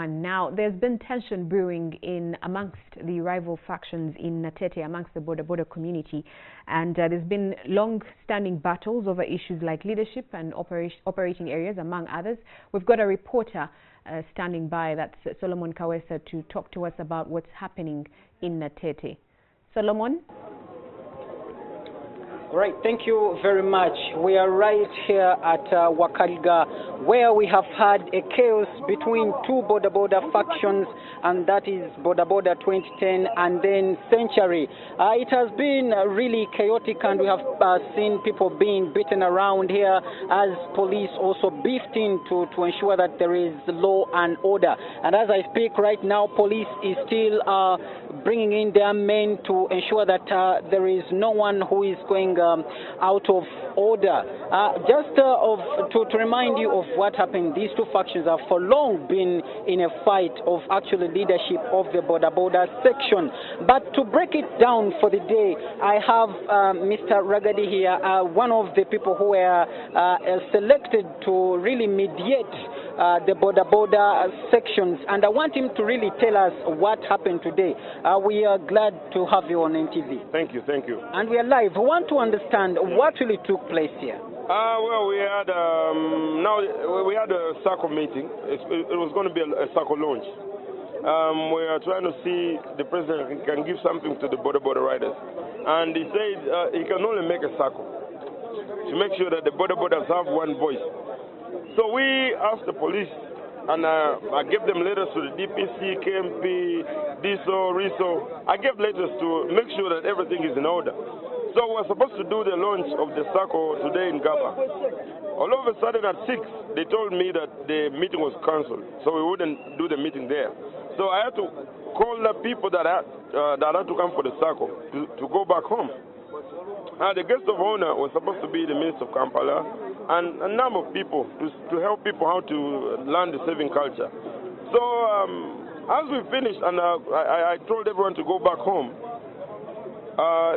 one. Now, there's been tension brewing in amongst the rival factions in Natete, amongst the boda community, and there's been long-standing battles over issues like leadership and operating areas, among others. We've got a reporter standing by, that's Solomon Kawesa, to talk to us about what's happening in Natete. Solomon? Right, thank you very much. We are right here at Wakaliga, where we have had a chaos between two boda factions, and that is boda 2010 and then Century. It has been really chaotic, and we have seen people being beaten around here as police also beefed in to ensure that there is law and order. And as I speak right now, police is still bringing in their men to ensure that there is no one who is going out of order. To remind you of what happened, these two factions have for long been in a fight of actually leadership of the boda section. But to break it down for the day, I have Mr. Ragadi here, one of the people who were selected to really mediate the boda sections, and I want him to really tell us what happened today. We are glad to have you on NTV. Thank you, thank you. And we are live. We want to understand what really took place here. Well, we had we had a circle meeting. It was going to be a circle launch. We are trying to see the president can give something to the boda riders, and he said he can only make a circle to make sure that the boda have one voice. So we asked the police, and I gave them letters to the DPC, KMP, DISO, RISO. I gave letters to make sure that everything is in order. So we're supposed to do the launch of the circle today in Gaba. All of a sudden at 6, they told me that the meeting was cancelled, so we wouldn't do the meeting there. So I had to call the people that had to come for the circle to go back home. The guest of honor was supposed to be the Minister of Kampala and a number of people to help people how to learn the saving culture. So as we finished, and I told everyone to go back home,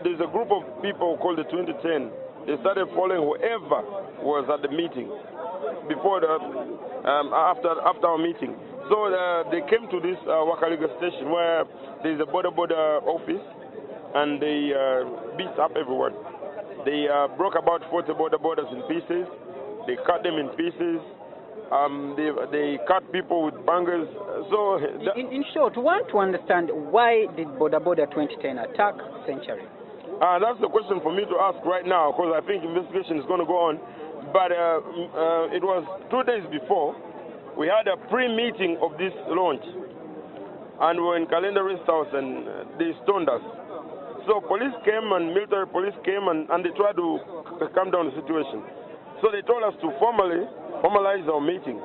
there's a group of people called the 2010. They started following whoever was at the meeting before after our meeting. So they came to this Wakaliga station where there's a boda office, and they beat up everyone. They broke about 40 bodas in pieces. They cut them in pieces. They cut people with bangers. So in short, we want to understand, why did boda 2010 attack Century? That's the question for me to ask right now, because I think investigation is going to go on. But it was 2 days before we had a pre-meeting of this launch, and we were in Calendar Rest House, and they stoned us. So police came, and military police came, and they tried to calm down the situation. So they told us to formalize our meeting.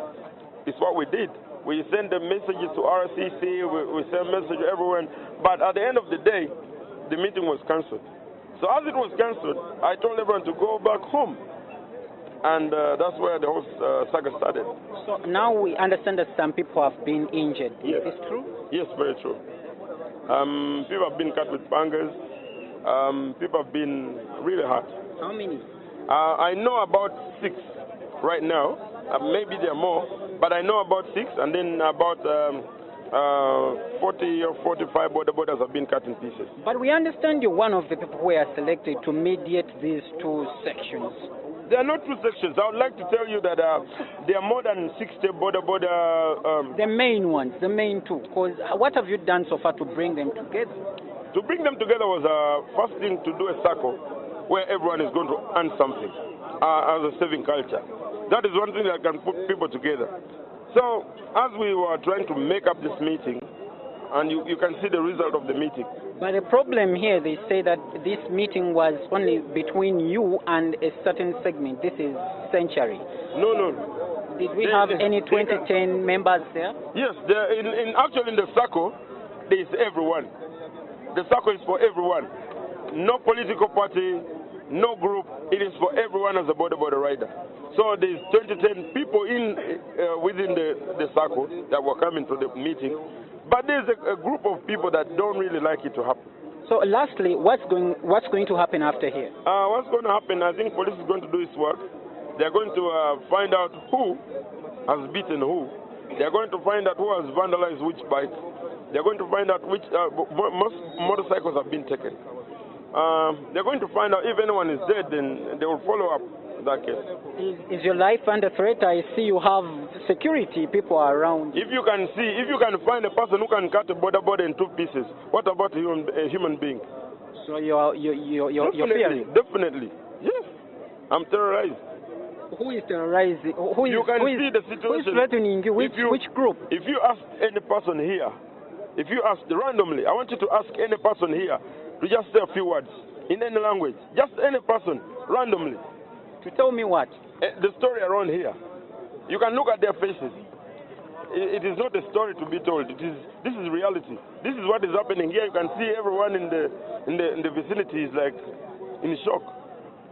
It's what we did. We sent the messages to RCC, we sent messages to everyone, but at the end of the day, the meeting was cancelled. So as it was cancelled, I told everyone to go back home. And that's where the whole saga started. So now we understand that some people have been injured. Yes. Is this true? Yes, very true. People have been cut with bangers. People have been really hurt. How many? I know about 6 right now. Maybe there are more, but I know about 6, and then about 40 or 45 bodas have been cut in pieces. But we understand you're one of the people who are selected to mediate these two sections. There are not 2 sections. I would like to tell you that there are more than 60 boda. The main ones, the main 2. Because what have you done so far to bring them together? To bring them together was first thing to do a circle where everyone is going to earn something as a saving culture. That is one thing that can put people together. So as we were trying to make up this meeting, and you can see the result of the meeting. But the problem here, they say that this meeting was only between you and a certain segment. This is Century. No. Did we have any 2010 members there? Yes, actually in the circle, there is everyone. The circle is for everyone. No political party, no group. It is for everyone as a boda rider. So there's 2010 people within the circle that were coming to the meeting. But there's a group of people that don't really like it to happen. So lastly, what's going to happen after here? What's going to happen, I think police is going to do its work. They're going to find out who has beaten who, They're going to find out who has vandalized which bike. They're going to find out which most motorcycles have been taken. They're going to find out if anyone is dead, then they will follow up that case. Is your life under threat? I see you have security people around. If you can find a person who can cut a boda in 2 pieces, what about a human being? So you're fearing? Definitely. Yes. I'm terrorized. Who is terrorizing? You can see the situation. Who is threatening you? Which group? If you ask any person here, if you ask randomly, I want you to ask any person here to just say a few words in any language. Just any person, randomly. To tell me what? The story around here. You can look at their faces. It is not a story to be told. This is reality. This is what is happening here. You can see everyone in the vicinity is like in shock.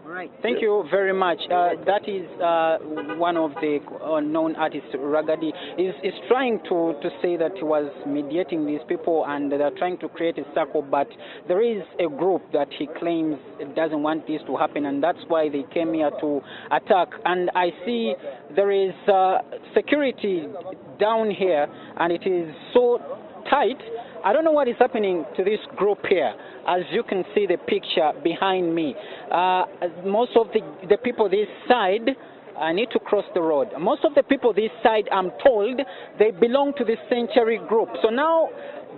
Right. Thank you very much. That is one of the known artists, Ragadi, is trying to say that he was mediating these people and they're trying to create a circle, but there is a group that he claims doesn't want this to happen, and that's why they came here to attack. And I see there is security down here, and it is so tight. I don't know what is happening to this group here. As you can see the picture behind me, most of the people this side, I need to cross the road. Most of the people this side, I'm told, they belong to the Century group. So now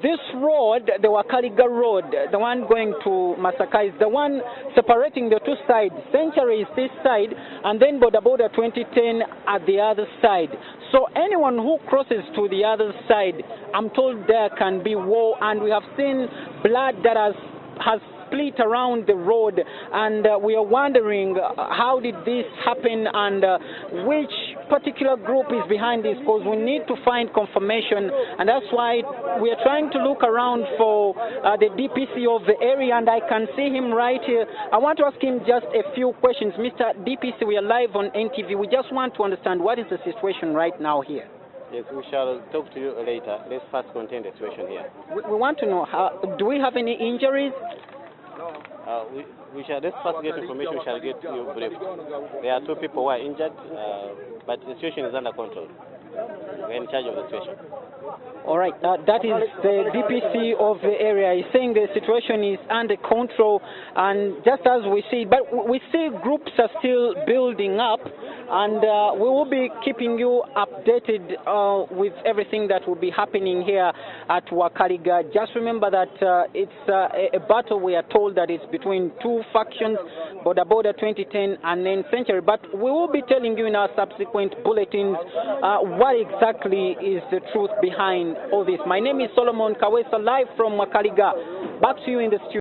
this road, the Wakaliga road, the one going to Masaka, is the one separating the 2 sides. Century is this side, and then boda 2010 at the other side. So anyone who crosses to the other side, I'm told there can be war, and we have seen blood that has split around the road, and we are wondering how did this happen and which particular group is behind this, because we need to find confirmation, and that's why we are trying to look around for the DPC of the area, and I can see him right here. I want to ask him just a few questions. Mr. DPC, we are live on NTV. We just want to understand what is the situation right now here. Yes, we shall talk to you later. Let's first contain the situation here. We want to know, do we have any injuries? We shall, let's first get information. We shall get you briefed. There are 2 people who are injured, but the situation is under control. We're in charge of the situation. All right, that is the DPC of the area. He's saying the situation is under control, and just as we see, but we see groups are still building up, and we will be keeping you updated with everything that will be happening here at Wakaliga. Just remember that it's a battle. We are told that it's between 2 factions, boda 2010 and then Century, but we will be telling you in our subsequent bulletins what exactly is the truth behind all this. My name is Solomon Kawesa, live from Wakaliga. Back to you in the studio.